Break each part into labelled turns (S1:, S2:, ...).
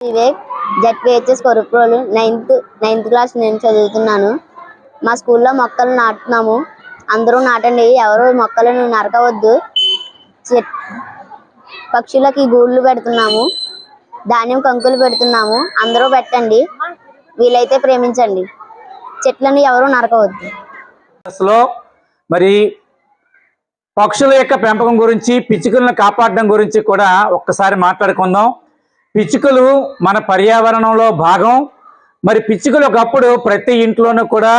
S1: Vivek ZPHS Koruprolu ninth class నేను చదువుతున్నాను. మా స్కూల్లో మొక్కలు నాటుతున్నాము. అందరూ నాటండి, ఎవరు మొక్కలను నరకవద్దు. పక్షులకి గూళ్ళు పెడుతున్నాము, ధాన్యం కంకులు పెడుతున్నాము. అందరూ పెట్టండి, వీలైతే ప్రేమించండి, చెట్లను ఎవరు నరకవద్దు.
S2: మరి పక్షుల యొక్క పెంపకం గురించి, పిచ్చుకలను కాపాడడం గురించి కూడా ఒక్కసారి మాట్లాడుకుందాం. పిచ్చుకలు మన పర్యావరణంలో భాగం. మరి పిచ్చుకలు ఒకప్పుడు ప్రతి ఇంట్లోనూ కూడా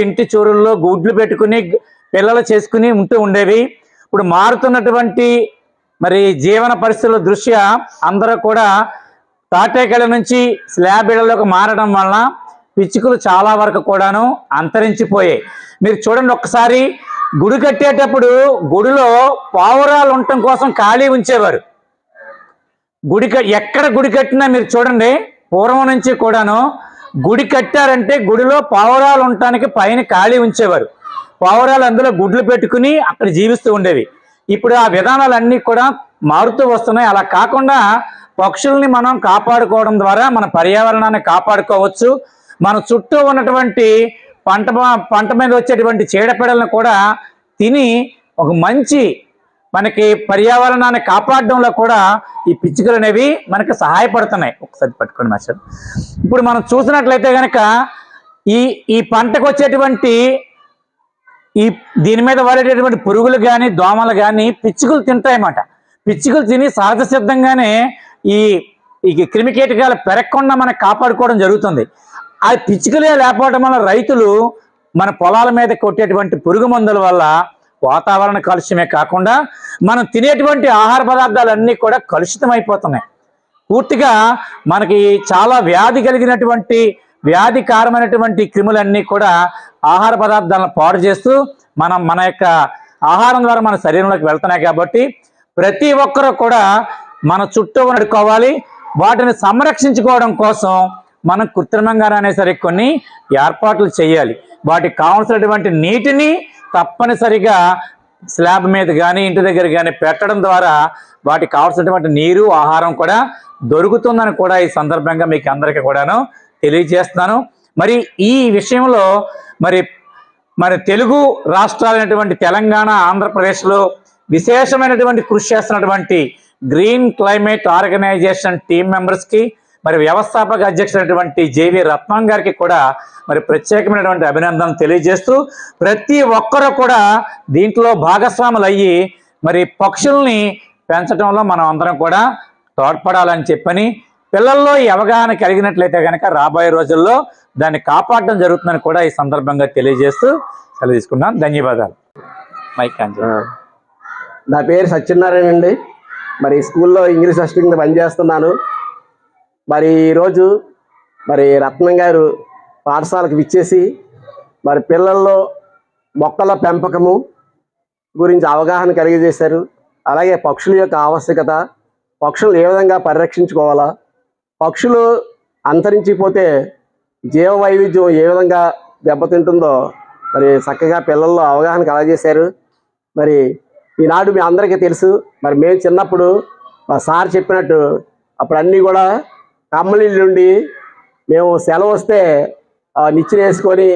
S2: ఇంటి చూరుల్లో గుడ్లు పెట్టుకుని పిల్లలు చేసుకుని ఉండేవి. ఇప్పుడు మారుతున్నటువంటి మరి జీవన పరిస్థితుల దృష్ట్యా అందరూ కూడా తాటేకల నుంచి స్లాబ్ ఇళ్లలోకి మారడం వలన పిచ్చుకలు చాలా వరకు కూడాను అంతరించిపోయాయి. మీరు చూడండి, ఒక్కసారి గుడి కట్టేటప్పుడు గుడిలో పావురాలు ఉండటం కోసం ఖాళీ ఉంచేవారు. ఎక్కడ గుడి కట్టినా మీరు చూడండి, పూర్వం నుంచి కూడాను గుడి కట్టారంటే గుడిలో పావురాలు ఉండటానికి పైన ఖాళీ ఉంచేవారు. పావురాలు అందులో గుడ్లు పెట్టుకుని అక్కడ జీవిస్తూ ఉండేవి. ఇప్పుడు ఆ విధానాలన్నీ కూడా మారుతూ వస్తున్నాయి. అలా కాకుండా పక్షుల్ని మనం కాపాడుకోవడం ద్వారా మన పర్యావరణాన్ని కాపాడుకోవచ్చు. మన చుట్టూ ఉన్నటువంటి పంట మీద వచ్చేటువంటి చీడపీడలను కూడా తిని ఒక మంచి మనకి పర్యావరణాన్ని కాపాడడంలో కూడా ఈ పిచ్చుకలు అనేవి మనకి సహాయపడుతున్నాయి. ఒకసారి పట్టుకోండి మాస్టర్. ఇప్పుడు మనం చూసినట్లయితే కనుక ఈ పంటకు వచ్చేటువంటి దీని మీద వాడేటటువంటి పురుగులు కానీ దోమలు కానీ పిచ్చుకలు తింటాయన్నమాట. పిచ్చుకలు తిని సహజ సిద్ధంగానే ఈ క్రిమికీటకాలు పెరగకుండా మనం కాపాడుకోవడం జరుగుతుంది. ఆ పిచ్చుకలే లేకపోవడం వల్ల రైతులు మన పొలాల మీద కొట్టేటువంటి పురుగు మందుల వల్ల వాతావరణ కాలుష్యమే కాకుండా మనం తినేటువంటి ఆహార పదార్థాలన్నీ కూడా కలుషితం అయిపోతున్నాయి. పూర్తిగా మనకి చాలా వ్యాధికారమైనటువంటి క్రిములన్నీ కూడా ఆహార పదార్థాలను పాడు చేస్తూ మన యొక్క ఆహారం ద్వారా మన శరీరంలోకి వెళ్తున్నాయి. కాబట్టి ప్రతి ఒక్కరూ కూడా మన చుట్టూ నడుకోవాలి. వాటిని సంరక్షించుకోవడం కోసం మనం కృత్రిమంగానే సరే కొన్ని ఏర్పాట్లు చేయాలి. వాటికి కావాల్సినటువంటి నీటిని తప్పనిసరిగా స్లాబ్ మీద కానీ ఇంటి దగ్గర కానీ పెట్టడం ద్వారా వాటికి కావాల్సినటువంటి నీరు ఆహారం కూడా దొరుకుతుందని కూడా ఈ సందర్భంగా మీకు అందరికీ కూడాను తెలియజేస్తున్నాను. మరి ఈ విషయంలో మరి తెలుగు రాష్ట్రాలైనటువంటి తెలంగాణ, ఆంధ్రప్రదేశ్లో విశేషమైనటువంటి కృషి చేస్తున్నటువంటి గ్రీన్ క్లైమేట్ ఆర్గనైజేషన్ టీమ్ మెంబర్స్కి, మరి వ్యవస్థాపక అధ్యక్షుడైనటువంటి జేవి రత్నం గారికి కూడా మరి ప్రత్యేకమైనటువంటి అభినందనలు తెలియజేస్తూ ప్రతి ఒక్కరూ కూడా దీంట్లో భాగస్వాములు అయ్యి మరి పక్షుల్ని పెంచడంలో మనం అందరం కూడా తోడ్పడాలని చెప్పని, పిల్లల్లో ఈ అవగాహన కలిగినట్లయితే కనుక రాబోయే రోజుల్లో దాన్ని కాపాడడం జరుగుతుందని కూడా ఈ సందర్భంగా తెలియజేస్తూ సెలవు తీసుకున్నాను. ధన్యవాదాలు. మైక్ ఆన్ చేయండి.
S3: నా పేరు సత్యనారాయణ అండి. మరి స్కూల్లో ఇంగ్లీష్ అసిస్టెంట్ కింద పనిచేస్తున్నాను. మరి ఈరోజు రత్నం గారు పాఠశాలకు విచ్చేసి మరి పిల్లల్లో మొక్కల పెంపకము గురించి అవగాహన కలిగజేశారు. అలాగే పక్షుల యొక్క ఆవశ్యకత, పక్షులు ఏ విధంగా పరిరక్షించుకోవాలా, పక్షులు అంతరించిపోతే జీవ వైవిధ్యం ఏ విధంగా దెబ్బతింటుందో మరి చక్కగా పిల్లల్లో అవగాహన కలగజేశారు. మరి ఈనాడు మీ అందరికీ తెలుసు, మరి మేము చిన్నప్పుడు మా సార్ చెప్పినట్టు అప్పుడు అన్నీ కూడా కమ్మలిళ్ళ నుండి మేము సెలవు వస్తే నిచ్చెన వేసుకొని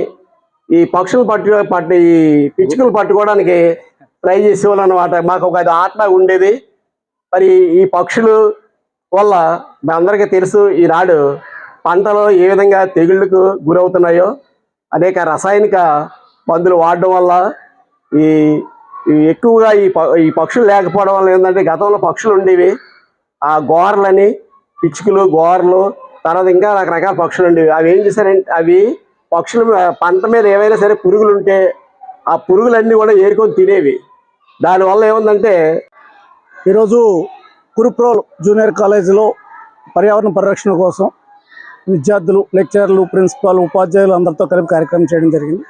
S3: ఈ పక్షులు ఈ పిచ్చుకలు పట్టుకోవడానికి ట్రై చేసేవాళ్ళు అన్నమాట. మాకు ఒక ఆట ఉండేది. మరి ఈ పక్షులు వల్ల మీ అందరికీ తెలుసు, ఈనాడు పంటలు ఏ విధంగా తెగుళ్ళకు గురవుతున్నాయో, అనేక రసాయనిక మందులు వాడడం వల్ల ఎక్కువగా ఈ పక్షులు లేకపోవడం వల్ల ఏంటంటే, గతంలో పక్షులు ఉండేవి, ఆ గోరలని పిచ్చుకలు, గోరలు, తర్వాత ఇంకా రకరకాల పక్షులు ఉండేవి. అవి ఏం చేశారంటే, అవి పక్షులు పంట మీద ఏవైనా సరే పురుగులు ఉంటే ఆ పురుగులన్నీ కూడా ఏరుకొని తినేవి. దానివల్ల ఏముందంటే,
S4: ఈరోజు కురుప్రోల్ జూనియర్ కాలేజీలో పర్యావరణ పరిరక్షణ కోసం విద్యార్థులు, లెక్చరర్లు, ప్రిన్సిపాల్, ఉపాధ్యాయులు అందరితో కలిపి కార్యక్రమం చేయడం జరిగింది.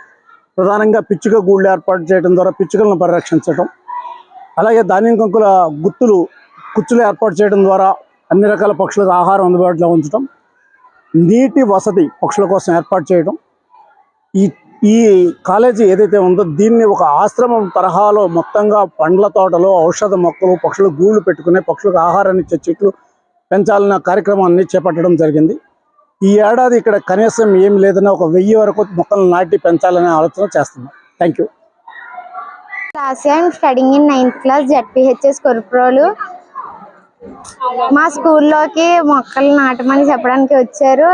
S4: ప్రధానంగా పిచ్చుక గూళ్ళు ఏర్పాటు చేయడం ద్వారా పిచ్చుకలను పరిరక్షించడం, అలాగే ధాన్యం కంకుల కుచ్చులు ఏర్పాటు చేయడం ద్వారా అన్ని రకాల పక్షులకు ఆహారం అందుబాటులో ఉంచడం, నీటి వసతి పక్షుల కోసం ఏర్పాటు చేయడం. ఈ కాలేజీ ఏదైతే ఉందో దీన్ని ఒక ఆశ్రమం తరహాలో మొత్తంగా పండ్ల తోటలో ఔషధ మొక్కలు, పక్షులు గూళ్ళు పెట్టుకునే, పక్షులకు ఆహారాన్ని ఇచ్చే చెట్లు పెంచాలన్న కార్యక్రమాన్ని చేపట్టడం జరిగింది. ఈ ఏడాది ఇక్కడ కనీసం ఏం లేదన్నా 1000 వరకు మొక్కలు నాటి పెంచాలనే ఆలోచన చేస్తున్నాం. Thank you.
S1: Last I'm studying in 9th class ZPHS Koruprolu. మా స్కూల్లోకి మొక్కలు నాటమని చెప్పడానికి వచ్చారు.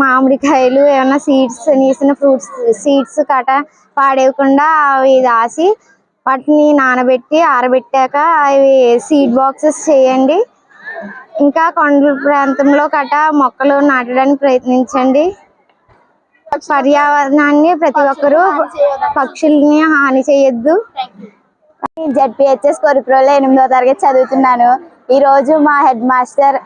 S1: మామిడికాయలు ఏమన్నా సీడ్స్ నీసిన ఫ్రూట్స్ సీడ్స్ కట పాడేయకుండా అవి దాసి వాటిని నానబెట్టి ఆరబెట్టాక అవి సీడ్ బాక్సెస్ చేయండి. ఇంకా కొండల ప్రాంతంలో కట మొక్కలు నాటడానికి ప్రయత్నించండి. పర్యావరణాన్ని ప్రతి ఒక్కరూ పక్షుల్ని హాని చేయొద్దు. జెడ్పీహెచ్ఎస్ కొరుప్రోలో 8వ తరగతి చదువుతున్నాను. ఈరోజు మా హెడ్ మాస్టర్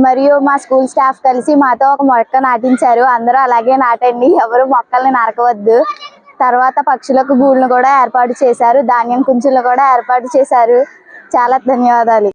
S1: మరియు మా స్కూల్ స్టాఫ్ కలిసి మాతో ఒక మొక్క నాటించారు. అందరూ అలాగే నాటండి, ఎవరు మొక్కల్ని నరకవద్దు. తర్వాత పక్షులకు గూళ్ళను కూడా ఏర్పాటు చేశారు, ధాన్యం కుంచులను కూడా ఏర్పాటు చేశారు. చాలా ధన్యవాదాలు.